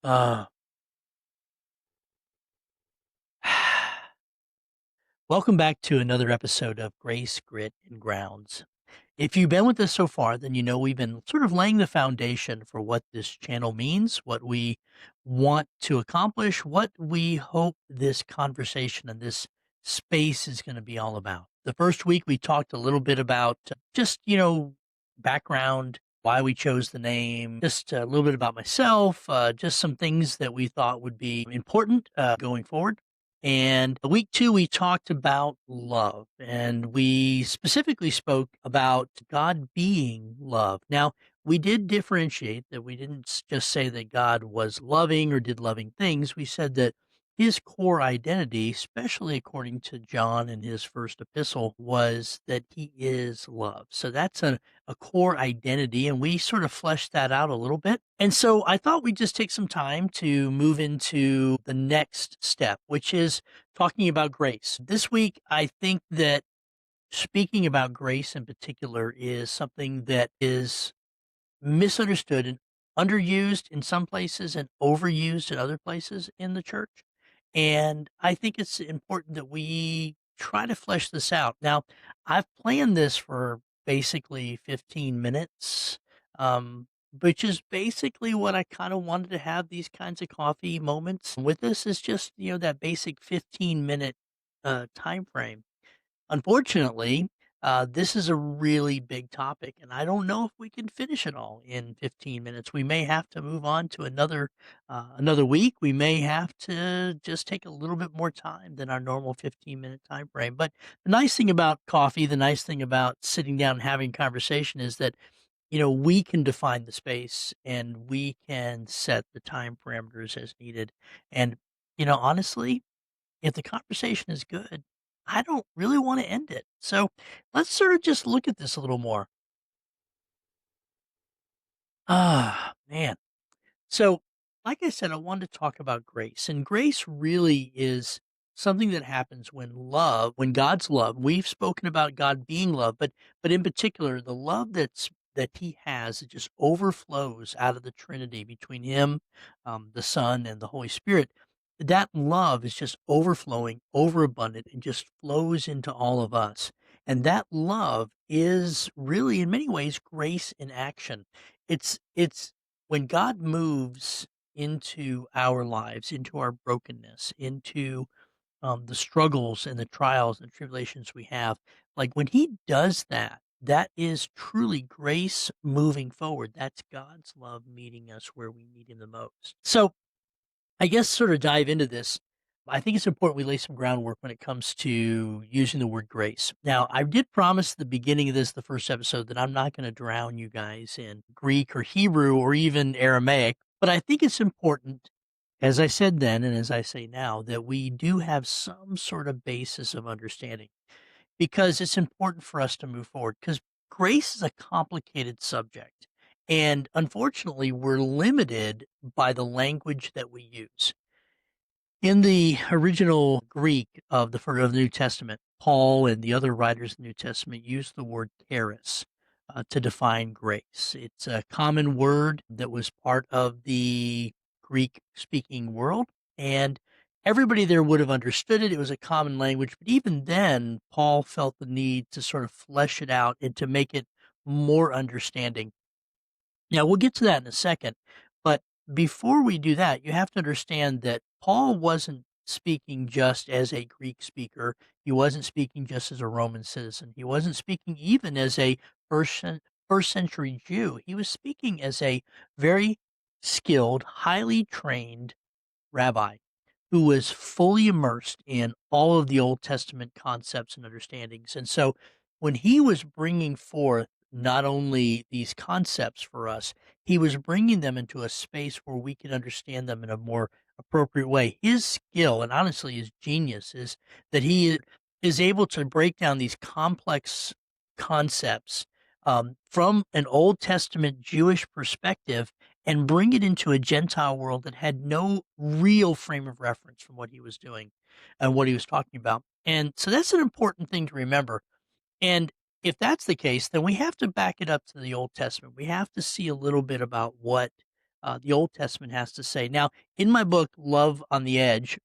Uh, Welcome back to another episode of Grace, Grit, and Grounds. If you've been with us so far, then you know we've been sort of laying the foundation for what this channel means, what we want to accomplish, what we hope this conversation and this space is going to be all about. The first week, we talked a little bit about just, background, why we chose the name, just a little bit about myself, just some things that we thought would be important going forward. And week two, we talked about love and we specifically spoke about God being love. Now, we did differentiate that we didn't just say that God was loving or did loving things. We said that his core identity, especially according to John in his first epistle, was that he is love. So that's a core identity, and we sort of fleshed that out a little bit. And so I thought we'd just take some time to move into the next step, which is talking about grace. This week, I think that speaking about grace in particular is something that is misunderstood and underused in some places and overused in other places in the church. And I think it's important that we try to flesh this out. Now, I've planned this for basically 15 minutes, which is basically what I kind of wanted to have these kinds of coffee moments with this is just, that basic 15-minute time frame. Unfortunately, this is a really big topic, and I don't know if we can finish it all in 15 minutes. We may have to move on to another week. We may have to just take a little bit more time than our normal 15-minute time frame. But the nice thing about coffee, the nice thing about sitting down and having conversation is that we can define the space and we can set the time parameters as needed. And honestly, if the conversation is good, I don't really want to end it. So let's sort of just look at this a little more. Man. So, like I said, I wanted to talk about grace. And grace really is something that happens when God's love, we've spoken about God being love, but in particular, the love that he has, it just overflows out of the Trinity between him, the Son, and the Holy Spirit. That love is just overflowing, overabundant, and just flows into all of us. And that love is really, in many ways, grace in action. It's when God moves into our lives, into our brokenness, into the struggles and the trials and tribulations we have, like when He does that, that is truly grace moving forward. That's God's love meeting us where we need Him the most. So, I guess sort of dive into this. I think it's important we lay some groundwork when it comes to using the word grace. Now, I did promise at the beginning of this, the first episode, that I'm not going to drown you guys in Greek or Hebrew or even Aramaic, but I think it's important, as I said then and as I say now, that we do have some sort of basis of understanding because it's important for us to move forward because grace is a complicated subject. And unfortunately, we're limited by the language that we use. In the original Greek of the New Testament, Paul and the other writers of the New Testament use the word charis to define grace. It's a common word that was part of the Greek speaking world, and everybody there would have understood it. It was a common language, but even then, Paul felt the need to sort of flesh it out and to make it more understanding. Now, we'll get to that in a second, but before we do that, you have to understand that Paul wasn't speaking just as a Greek speaker. He wasn't speaking just as a Roman citizen. He wasn't speaking even as a first century Jew. He was speaking as a very skilled, highly trained rabbi who was fully immersed in all of the Old Testament concepts and understandings. And so when he was bringing forth not only these concepts for us, he was bringing them into a space where we could understand them in a more appropriate way. His skill and honestly his genius is that is able to break down these complex concepts from an Old Testament Jewish perspective and bring it into a Gentile world that had no real frame of reference from what he was doing and what he was talking about. And so that's an important thing to remember. And if that's the case, then we have to back it up to the Old Testament. We have to see a little bit about what the Old Testament has to say. Now, in my book, Love on the Edge,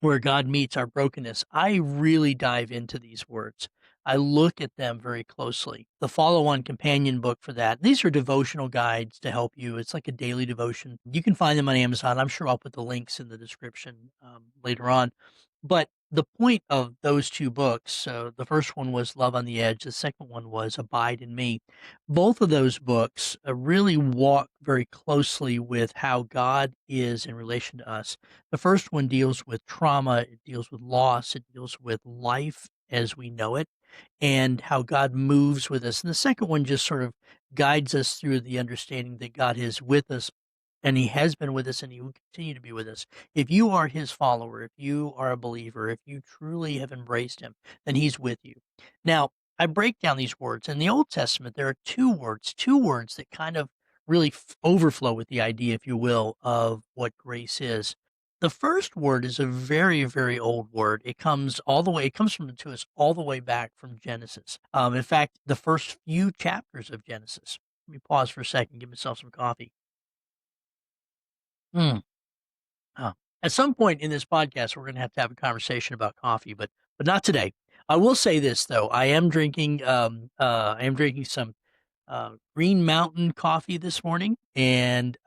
where God meets our brokenness, I really dive into these words. I look at them very closely. The follow on companion book for that, these are devotional guides to help you. It's like a daily devotion. You can find them on Amazon. I'm sure I'll put the links in the description later on. But the point of those two books, so the first one was Love on the Edge, the second one was Abide in Me. Both of those books really walk very closely with how God is in relation to us. The first one deals with trauma, it deals with loss, it deals with life as we know it, and how God moves with us. And the second one just sort of guides us through the understanding that God is with us, and He has been with us and He will continue to be with us. If you are His follower, if you are a believer, if you truly have embraced Him, then He's with you. Now, I break down these words. In the Old Testament, there are two words that kind of really overflow with the idea, if you will, of what grace is. The first word is a very, very old word. It comes from to us all the way back from Genesis. In fact, the first few chapters of Genesis. Let me pause for a second, give myself some coffee. Mm. Oh. At some point in this podcast, we're going to have a conversation about coffee, but not today. I will say this though: I am drinking some Green Mountain coffee this morning, and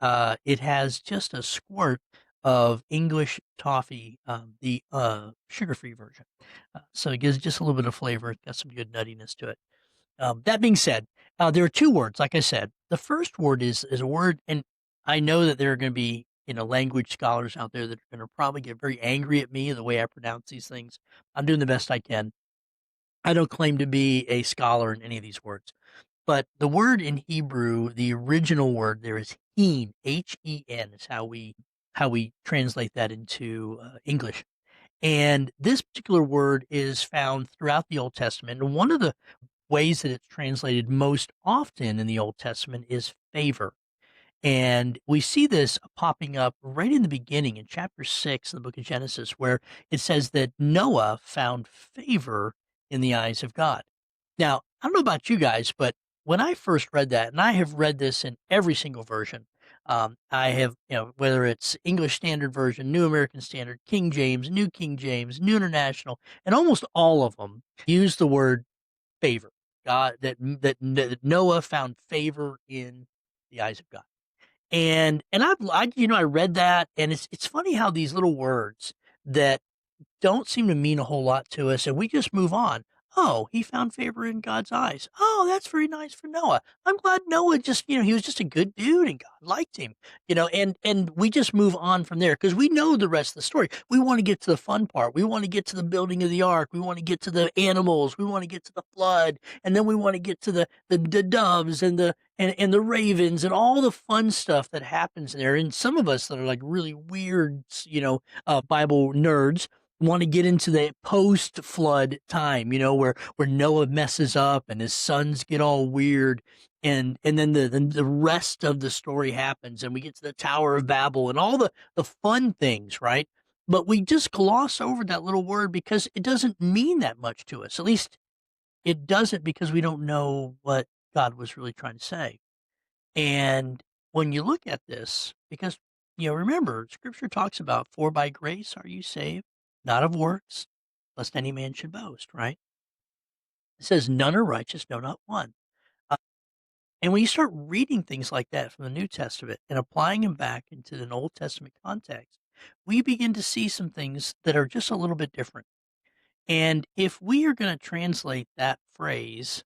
it has just a squirt of English toffee, the sugar-free version. So it gives just a little bit of flavor. It's got some good nuttiness to it. That being said, there are two words. Like I said, the first word is a word, and I know that there are going to be language scholars out there that are going to probably get very angry at me the way I pronounce these things. I'm doing the best I can. I don't claim to be a scholar in any of these words. But the word in Hebrew, the original word there is "hen," Hen is how we translate that into English. And this particular word is found throughout the Old Testament. And one of the ways that it's translated most often in the Old Testament is favor. And we see this popping up right in the beginning in chapter 6 of the book of Genesis, where it says that Noah found favor in the eyes of God. Now, I don't know about you guys, but when I first read that, and I have read this in every single version, I have, whether it's English Standard Version, New American Standard, King James, New King James, New International, and almost all of them use the word favor. God, that Noah found favor in the eyes of God. And I read that, and it's funny how these little words that don't seem to mean a whole lot to us, and we just move on. Oh, he found favor in God's eyes. Oh, that's very nice for Noah. I'm glad Noah just, he was just a good dude and God liked him, and we just move on from there because we know the rest of the story. We want to get to the fun part. We want to get to the building of the ark. We want to get to the animals. We want to get to the flood, and then we want to get to the doves and the ravens and all the fun stuff that happens there. And some of us that are like really weird, Bible nerds want to get into the post-flood time, where Noah messes up and his sons get all weird, and then the rest of the story happens, and we get to the Tower of Babel and all the fun things, right? But we just gloss over that little word because it doesn't mean that much to us. At least it doesn't because we don't know what God was really trying to say. And when you look at this, because, remember, Scripture talks about, "For by grace are you saved, not of works, lest any man should boast," right? It says, "None are righteous, no, not one." Uh, and when you start reading things like that from the New Testament and applying them back into an Old Testament context, we begin to see some things that are just a little bit different. And if we are going to translate that phrase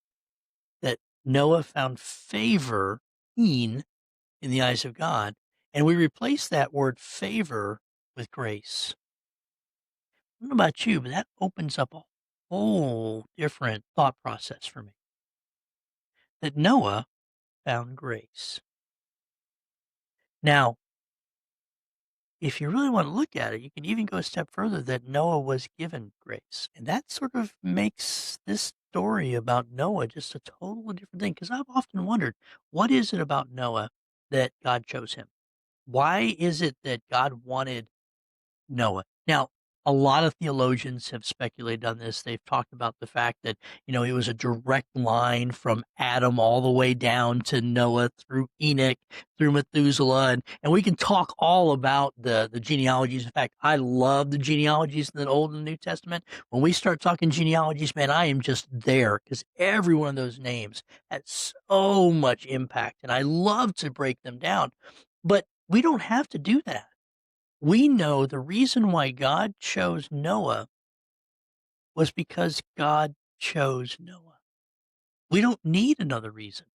that Noah found favor in the eyes of God, and we replace that word favor with grace. I don't know about you, but that opens up a whole different thought process for me. That Noah found grace. Now, if you really want to look at it, you can even go a step further that Noah was given grace. And that sort of makes this story about Noah just a totally different thing. Because I've often wondered, what is it about Noah that God chose him? Why is it that God wanted Noah? Now, A lot of theologians have speculated on this. They've talked about the fact that, it was a direct line from Adam all the way down to Noah through Enoch, through Methuselah, and we can talk all about the genealogies. In fact, I love the genealogies in the Old and New Testament. When we start talking genealogies, man, I am just there because every one of those names had so much impact, and I love to break them down. But we don't have to do that. We know the reason why God chose Noah was because God chose Noah. We don't need another reason.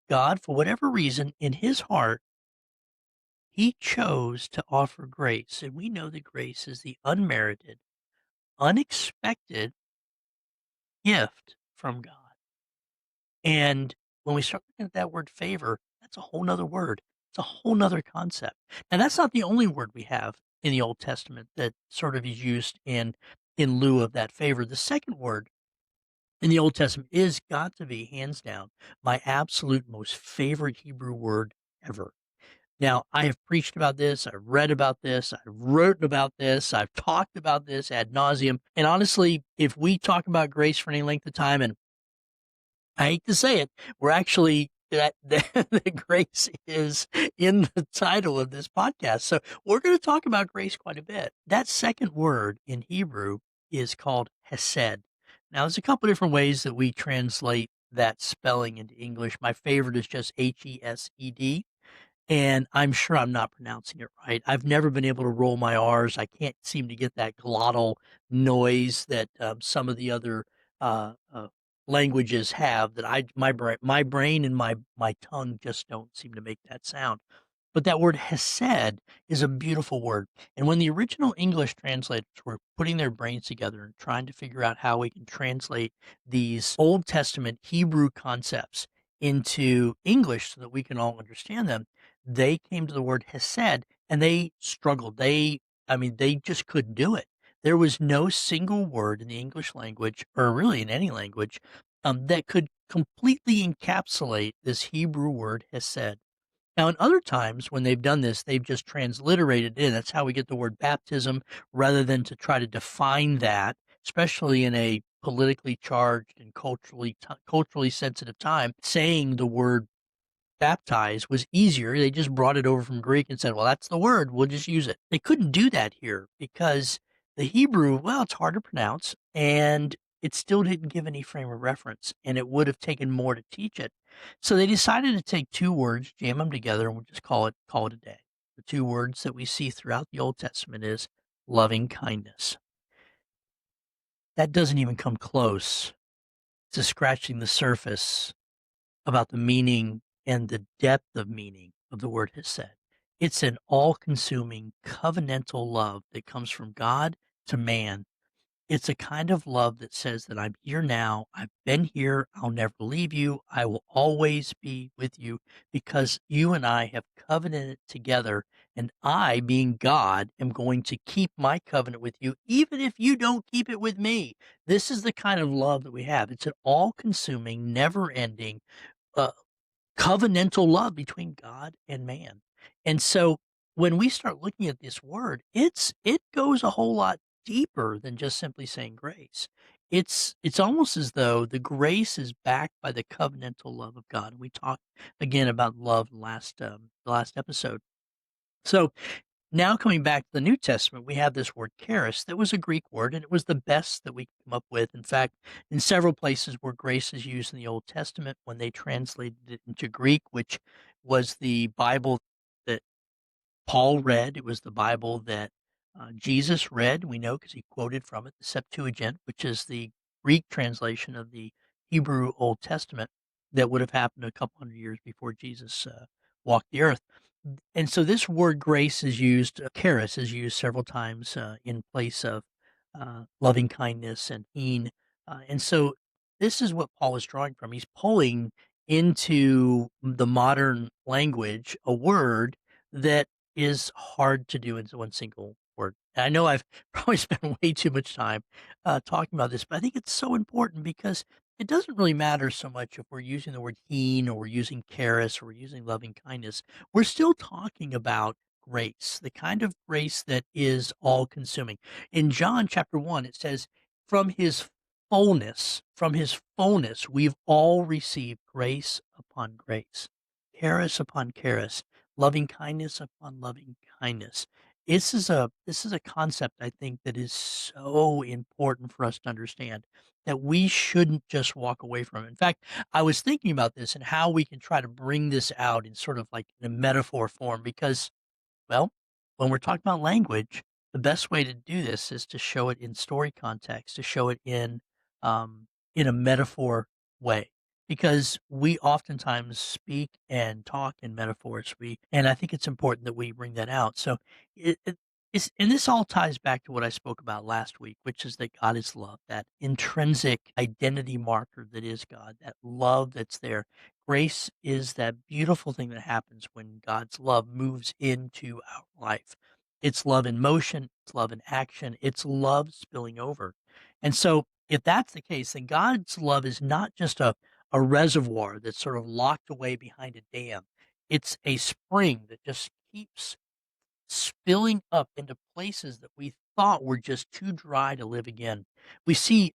God, for whatever reason, in his heart, he chose to offer grace. And we know that grace is the unmerited, unexpected gift from God. And when we start looking at that word favor, that's a whole nother word. It's a whole nother concept. Now, that's not the only word we have in the Old Testament that sort of is used in lieu of that favor. The second word in the Old Testament is got to be, hands down, my absolute most favorite Hebrew word ever. Now, I have preached about this, I've read about this, I've written about this, I've talked about this ad nauseum. And honestly, if we talk about grace for any length of time, and I hate to say it, we're actually that the grace is in the title of this podcast. So we're going to talk about grace quite a bit. That second word in Hebrew is called ḥesed. Now, there's a couple different ways that we translate that spelling into English. My favorite is just Hesed, and I'm sure I'm not pronouncing it right. I've never been able to roll my R's. I can't seem to get that glottal noise that some of the other languages have. That my brain and my tongue just don't seem to make that sound. But that word ḥesed is a beautiful word. And when the original English translators were putting their brains together and trying to figure out how we can translate these Old Testament Hebrew concepts into English so that we can all understand them, they came to the word ḥesed and they struggled. They just couldn't do it. There was no single word in the English language, or really in any language, that could completely encapsulate this Hebrew word ḥesed. Now, in other times when they've done this, they've just transliterated it in. That's how we get the word baptism, rather than to try to define that, especially in a politically charged and culturally sensitive time. Saying the word baptize was easier. They just brought it over from Greek and said, well, that's the word. We'll just use it. They couldn't do that here because the Hebrew, well, it's hard to pronounce, and it still didn't give any frame of reference, and it would have taken more to teach it. So they decided to take two words, jam them together, and we'll just call it a day. The two words that we see throughout the Old Testament is loving kindness. That doesn't even come close to scratching the surface about the meaning and the depth of meaning of the word ḥesed. It's an all-consuming covenantal love that comes from God to man. It's a kind of love that says that I'm here now, I've been here, I'll never leave you, I will always be with you because you and I have covenanted together, and I, being God, am going to keep my covenant with you even if you don't keep it with me. This is the kind of love that we have. It's an all-consuming, never-ending, uh, covenantal love between God and man. And so when we start looking at this word, it goes a whole lot deeper than just simply saying grace. It's almost as though the grace is backed by the covenantal love of God. We talked again about love the last episode. So now coming back to the New Testament, we have this word charis that was a Greek word, and it was the best that we could come up with. In fact, in several places where grace is used in the Old Testament, when they translated it into Greek, which was the Bible that Paul read, it was the Bible that Jesus read, we know because he quoted from it, the Septuagint, which is the Greek translation of the Hebrew Old Testament that would have happened a couple hundred years before Jesus walked the earth. And so this word grace is used, charis is used several times in place of loving kindness and heen. And so this is what Paul is drawing from. He's pulling into the modern language a word that is hard to do into one single word. And I know I've probably spent way too much time talking about this, but I think it's so important because it doesn't really matter so much if we're using the word heen or we're using charis or we're using loving kindness. We're still talking about grace, the kind of grace that is all consuming. In John chapter 1, it says, from his fullness, we've all received grace upon grace, charis upon charis, loving kindness upon loving kindness. This is a concept I think that is so important for us to understand that we shouldn't just walk away from it. In fact, I was thinking about this and how we can try to bring this out in sort of like in a metaphor form because, well, when we're talking about language, the best way to do this is to show it in story context, to show it in a metaphor way, because we oftentimes speak and talk in metaphors. And I think it's important that we bring that out. So and this all ties back to what I spoke about last week, which is that God is love, that intrinsic identity marker that is God, that love that's there. Grace is that beautiful thing that happens when God's love moves into our life. It's love in motion, it's love in action, it's love spilling over. And so, if that's the case, then God's love is not just a reservoir that's sort of locked away behind a dam. It's a spring that just keeps spilling up into places that we thought were just too dry to live again. We see,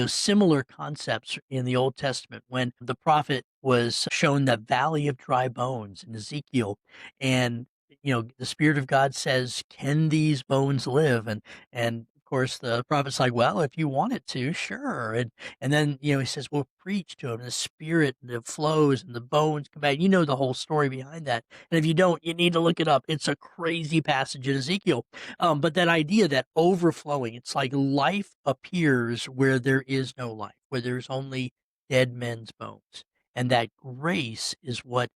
similar concepts in the Old Testament when the prophet was shown the valley of dry bones in Ezekiel, and the Spirit of God says, "Can these bones live?" And of course, the prophet's like, "Well, if you want it to, sure." And then he says, "Well, preach to them." The Spirit that flows and the bones come back. You know the whole story behind that. And if you don't, you need to look it up. It's a crazy passage in Ezekiel. But that idea that overflowing, it's like life appears where there is no life, where there's only dead men's bones. And that grace is what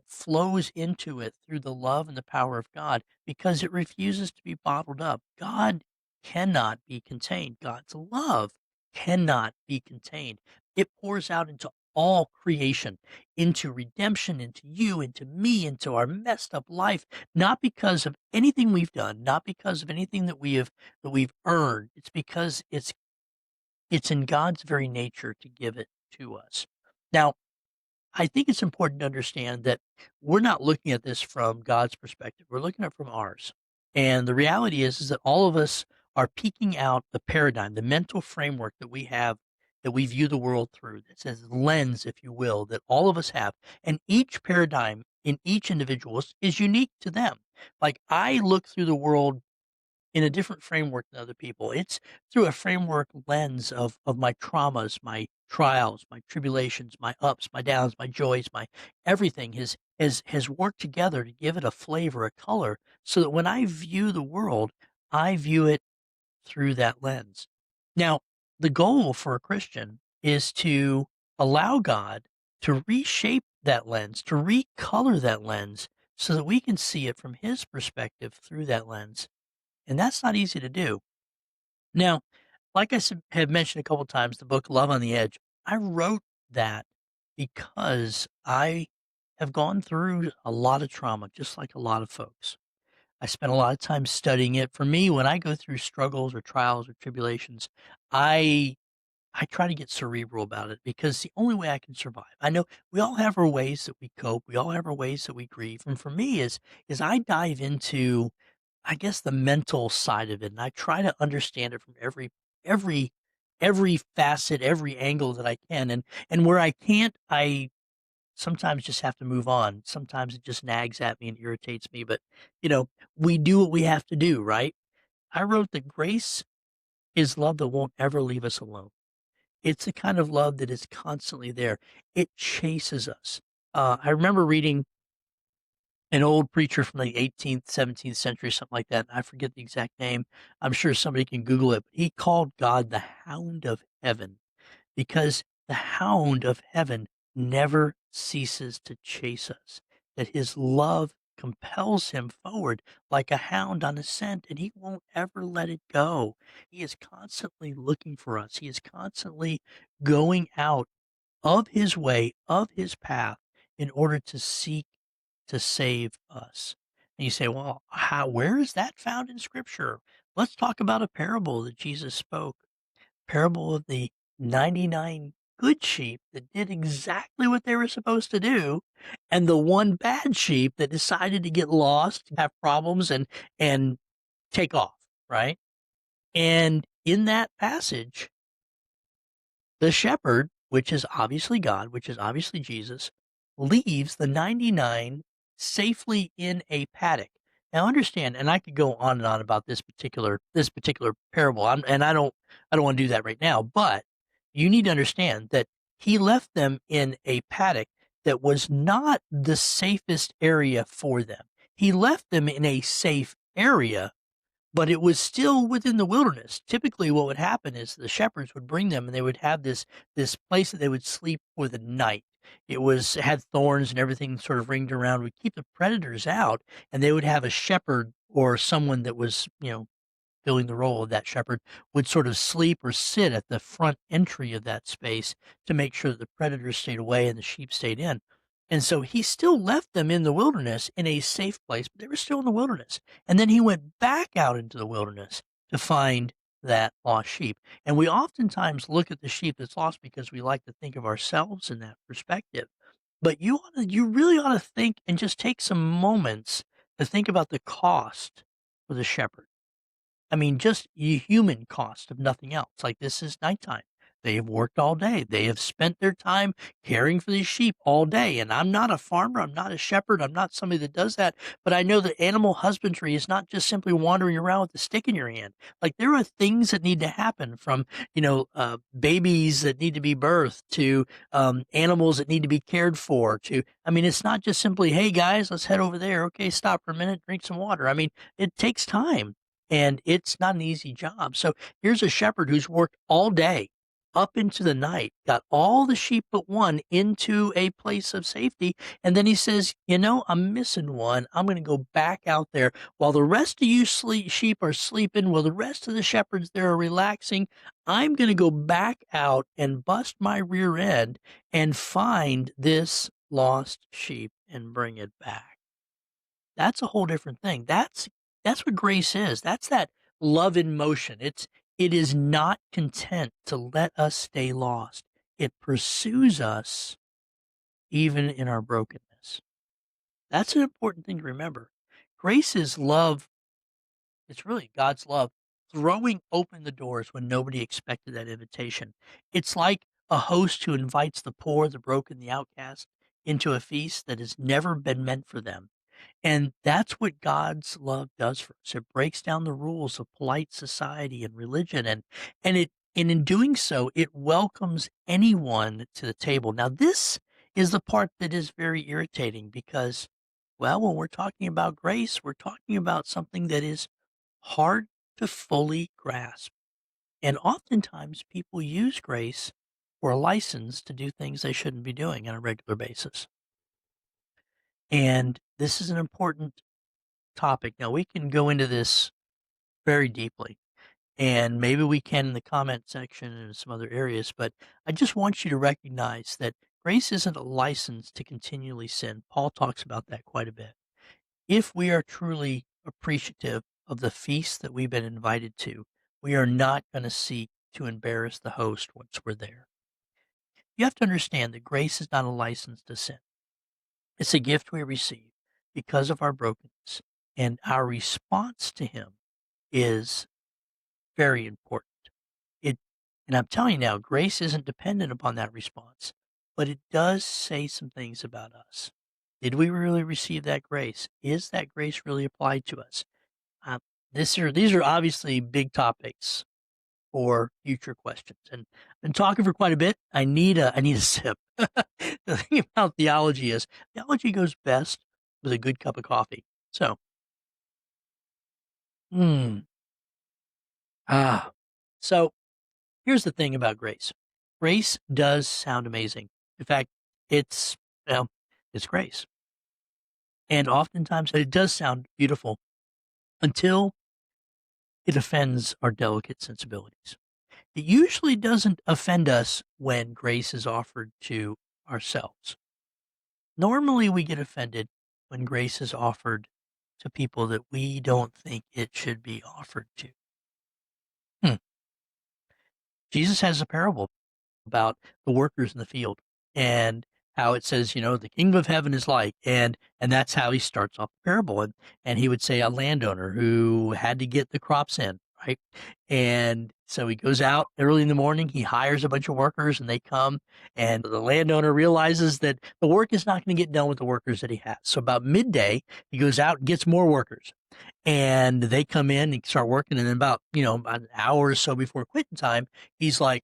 flows into it through the love and the power of God because it refuses to be bottled up. God cannot be contained. God's love cannot be contained. It pours out into all creation, into redemption, into you, into me, into our messed up life, not because of anything we've done, not because of anything that we've earned. It's because it's in God's very nature to give it to us. Now, I think it's important to understand that we're not looking at this from God's perspective. We're looking at it from ours. And the reality is that all of us are peeking out the paradigm, the mental framework that we have, that we view the world through. That says lens, if you will, that all of us have. And each paradigm in each individual is unique to them. Like I look through the world in a different framework than other people. It's through a framework lens of my traumas, my trials, my tribulations, my ups, my downs, my joys, my everything has worked together to give it a flavor, a color, so that when I view the world, I view it through that lens. Now, the goal for a Christian is to allow God to reshape that lens, to recolor that lens so that we can see it from his perspective through that lens, and that's not easy to do. Now, like have mentioned a couple times, the book Love on the Edge, I wrote that because I have gone through a lot of trauma, just like a lot of folks. I spent a lot of time studying it. For me, when I go through struggles or trials or tribulations, I I try to get cerebral about it because the only way I can survive. I know we all have our ways that we cope. We all have our ways that we grieve. And for me is I dive into, I guess, the mental side of it, and I try to understand it from every every facet, every angle that I can. And where I can't, I sometimes just have to move on. Sometimes it just nags at me and irritates me, but you know, we do what we have to do, right? I wrote that grace is love that won't ever leave us alone. It's the kind of love that is constantly there. It chases us. I remember reading an old preacher from the 18th, 17th century, something like that. I forget the exact name. I'm sure somebody can Google it. But he called God the hound of heaven because the hound of heaven never ceases to chase us, that his love compels him forward like a hound on a scent, and he won't ever let it go. He is constantly looking for us. He is constantly going out of his way, of his path, in order to seek to save us. And you say, well, where is that found in scripture? Let's talk about a parable that Jesus spoke, parable of the 99 good sheep that did exactly what they were supposed to do, and the one bad sheep that decided to get lost, have problems, and take off, right? And in that passage, the shepherd, which is obviously God, which is obviously Jesus, leaves the 99 safely in a paddock. Now understand, and I could go on and on about this particular parable, and I don't want to do that right now, but you need to understand that he left them in a paddock that was not the safest area for them. He left them in a safe area, but it was still within the wilderness. Typically, what would happen is the shepherds would bring them, and they would have this place that they would sleep for the night. It had thorns and everything sort of ringed around, would keep the predators out, and they would have a shepherd or someone that was, filling the role of that shepherd, would sort of sleep or sit at the front entry of that space to make sure that the predators stayed away and the sheep stayed in. And so he still left them in the wilderness in a safe place, but they were still in the wilderness. And then he went back out into the wilderness to find that lost sheep. And we oftentimes look at the sheep that's lost because we like to think of ourselves in that perspective. But you really ought to think and just take some moments to think about the cost for the shepherd. I mean, just human cost of nothing else. Like, this is nighttime. They have worked all day. They have spent their time caring for these sheep all day. And I'm not a farmer. I'm not a shepherd. I'm not somebody that does that. But I know that animal husbandry is not just simply wandering around with a stick in your hand. Like, there are things that need to happen, from, babies that need to be birthed to animals that need to be cared for to, I mean, it's not just simply, hey guys, let's head over there. Okay, stop for a minute, drink some water. I mean, it takes time. And it's not an easy job. So here's a shepherd who's worked all day up into the night, got all the sheep but one into a place of safety. And then he says, I'm missing one. I'm going to go back out there while the rest of you sheep are sleeping, while the rest of the shepherds there are relaxing. I'm going to go back out and bust my rear end and find this lost sheep and bring it back. That's a whole different thing. That's what grace is. That's that love in motion. It is not content to let us stay lost. It pursues us even in our brokenness. That's an important thing to remember. Grace is love. It's really God's love throwing open the doors when nobody expected that invitation. It's like a host who invites the poor, the broken, the outcast into a feast that has never been meant for them. And that's what God's love does for us. It breaks down the rules of polite society and religion, and in doing so, it welcomes anyone to the table. Now, this is the part that is very irritating because, well, when we're talking about grace, we're talking about something that is hard to fully grasp. And oftentimes people use grace for a license to do things they shouldn't be doing on a regular basis. And this is an important topic. Now, we can go into this very deeply, and maybe we can in the comment section and in some other areas, but I just want you to recognize that grace isn't a license to continually sin. Paul talks about that quite a bit. If we are truly appreciative of the feast that we've been invited to, we are not going to seek to embarrass the host once we're there. You have to understand that grace is not a license to sin. It's a gift we receive because of our brokenness, and our response to him is very important. It, and I'm telling you now, grace isn't dependent upon that response, but it does say some things about us. Did we really receive that grace? Is that grace really applied to us? Um, these are obviously big topics for future questions, and I've been talking for quite a bit. I need a sip. The thing about theology goes best with a good cup of coffee. So, mm, ah, so here's the thing about grace. Grace does sound amazing. In fact, it's, well, it's grace. And oftentimes it does sound beautiful until it offends our delicate sensibilities. It usually doesn't offend us when grace is offered to ourselves. Normally we get offended when grace is offered to people that we don't think it should be offered to. Hmm. Jesus has a parable about the workers in the field and how it says, the kingdom of heaven is like, and that's how he starts off the parable. And he would say a landowner who had to get the crops in, right? And so he goes out early in the morning, he hires a bunch of workers and they come, and the landowner realizes that the work is not going to get done with the workers that he has. So about midday, he goes out and gets more workers, and they come in and start working. And then about, about an hour or so before quitting time, he's like,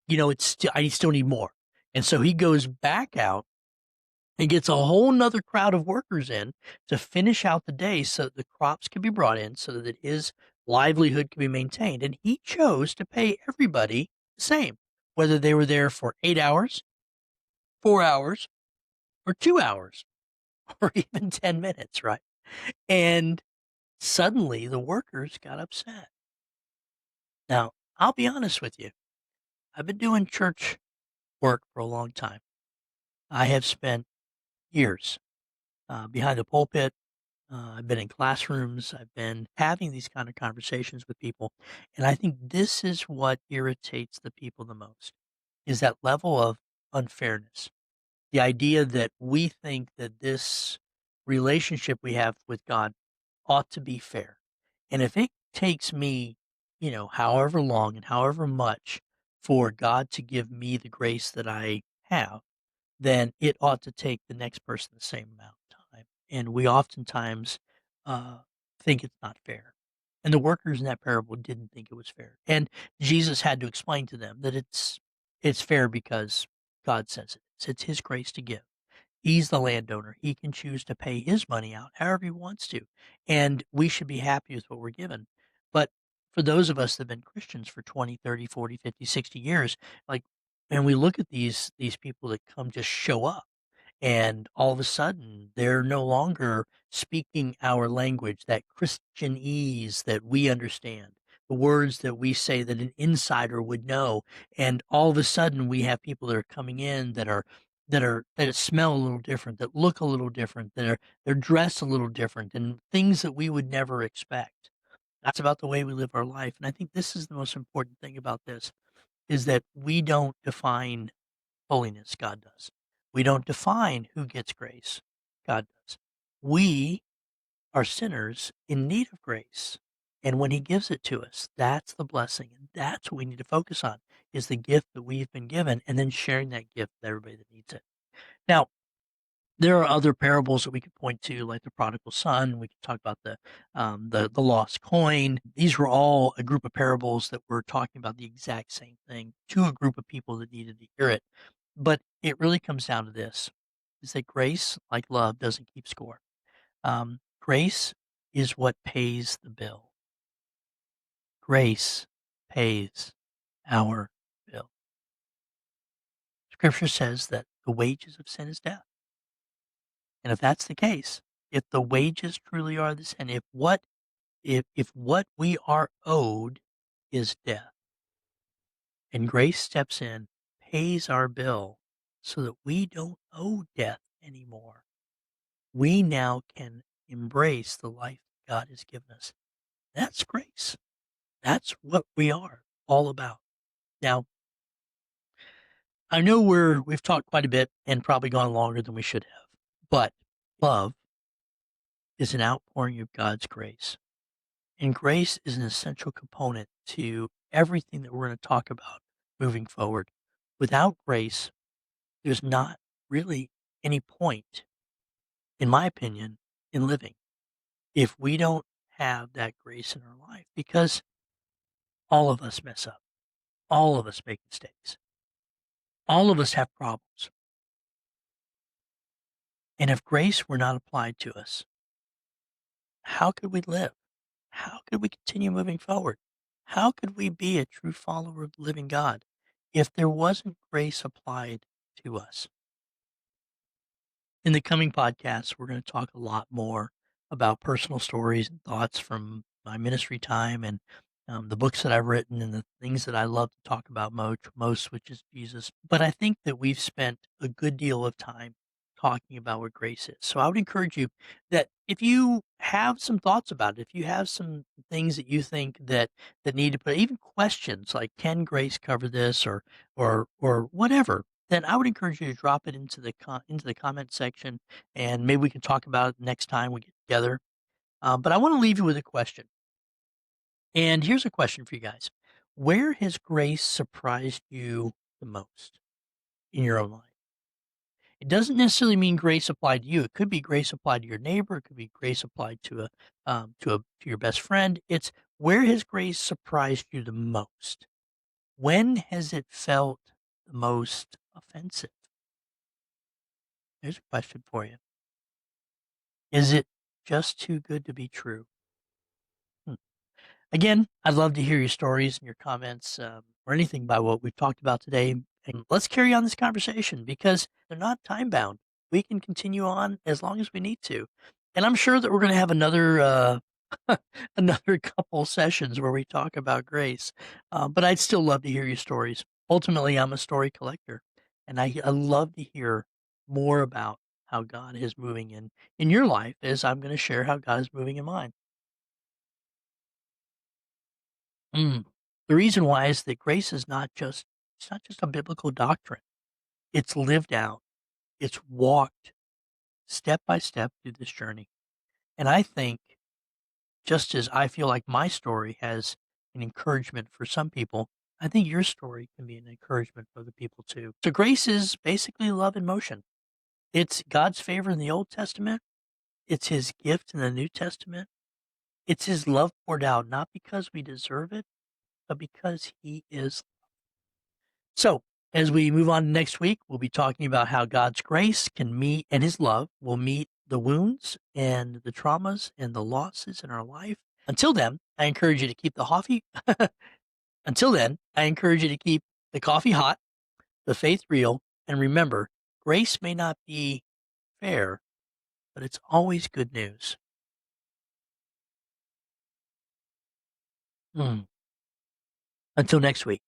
I still need more. And so he goes back out and gets a whole nother crowd of workers in to finish out the day so that the crops can be brought in so that his livelihood can be maintained. And he chose to pay everybody the same, whether they were there for 8 hours, 4 hours, or 2 hours, or even 10 minutes, right? And suddenly the workers got upset. Now, I'll be honest with you. I've been doing church work for a long time. I have spent years behind the pulpit. I've been in classrooms. I've been having these kind of conversations with people. And I think this is what irritates the people the most is that level of unfairness. The idea that we think that this relationship we have with God ought to be fair. And if it takes me, however long and however much for God to give me the grace that I have, then it ought to take the next person the same amount of time. And we oftentimes uh, think it's not fair. And the workers in that parable didn't think it was fair. And Jesus had to explain to them that it's fair because God says it. It's his grace to give. He's the landowner. He can choose to pay his money out however he wants to. And we should be happy with what we're given. But for those of us that have been Christians for 20, 30, 40, 50, 60 years, like, and we look at these people that come just show up and all of a sudden they're no longer speaking our language, that Christianese that we understand, the words that we say that an insider would know. And all of a sudden we have people that are coming in that smell a little different, that look a little different, they're dressed a little different, and things that we would never expect. That's about the way we live our life. And I think this is the most important thing about this is that we don't define holiness, God does. We don't define who gets grace, God does. We are sinners in need of grace. And when he gives it to us, that's the blessing. And that's what we need to focus on is the gift that we've been given and then sharing that gift with everybody that needs it. Now, there are other parables that we could point to, like the prodigal son. We could talk about the lost coin. These were all a group of parables that were talking about the exact same thing to a group of people that needed to hear it. But it really comes down to this: is that grace, like love, doesn't keep score. Grace is what pays the bill. Grace pays our bill. Scripture says that the wages of sin is death. And if that's the case, if the wages truly are the sin, if what we are owed is death, and grace steps in, pays our bill so that we don't owe death anymore, we now can embrace the life God has given us. That's grace. That's what we are all about. Now, I know we've talked quite a bit and probably gone longer than we should have, but love is an outpouring of God's grace. And grace is an essential component to everything that we're going to talk about moving forward. Without grace, there's not really any point, in my opinion, in living if we don't have that grace in our life, because all of us mess up. All of us make mistakes. All of us have problems. And if grace were not applied to us, how could we live? How could we continue moving forward? How could we be a true follower of the living God if there wasn't grace applied to us? In the coming podcasts, we're going to talk a lot more about personal stories and thoughts from my ministry time and the books that I've written and the things that I love to talk about most, which is Jesus. But I think that we've spent a good deal of time talking about what grace is. So I would encourage you that if you have some thoughts about it, if you have some things that you think that need to put, even questions like can grace cover this or whatever, then I would encourage you to drop it into the into the comment section, and maybe we can talk about it next time we get together. But I want to leave you with a question. And here's a question for you guys. Where has grace surprised you the most in your own life? It doesn't necessarily mean grace applied to you. It could be grace applied to your neighbor. It could be grace applied to to your best friend. It's where has grace surprised you the most? When has it felt the most offensive? Here's a question for you. Is it just too good to be true? Hmm. Again, I'd love to hear your stories and your comments, or anything about what we've talked about today. And let's carry on this conversation because they're not time bound. We can continue on as long as we need to. And I'm sure that we're going to have another another couple sessions where we talk about grace. But I'd still love to hear your stories. Ultimately, I'm a story collector, and I love to hear more about how God is moving in your life as I'm going to share how God is moving in mine. Mm. The reason why is that grace is not just it's not just a biblical doctrine. It's lived out. It's walked step by step through this journey. And I think just as I feel like my story has an encouragement for some people, I think your story can be an encouragement for other people too. So grace is basically love in motion. It's God's favor in the Old Testament. It's his gift in the New Testament. It's his love poured out, not because we deserve it, but because he is. So, as we move on to next week, we'll be talking about how God's grace can meet and his love will meet the wounds and the traumas and the losses in our life. Until then, I encourage you to keep the coffee. Until then, I encourage you to keep the coffee hot, the faith real, and remember, grace may not be fair, but it's always good news. Mm. Until next week.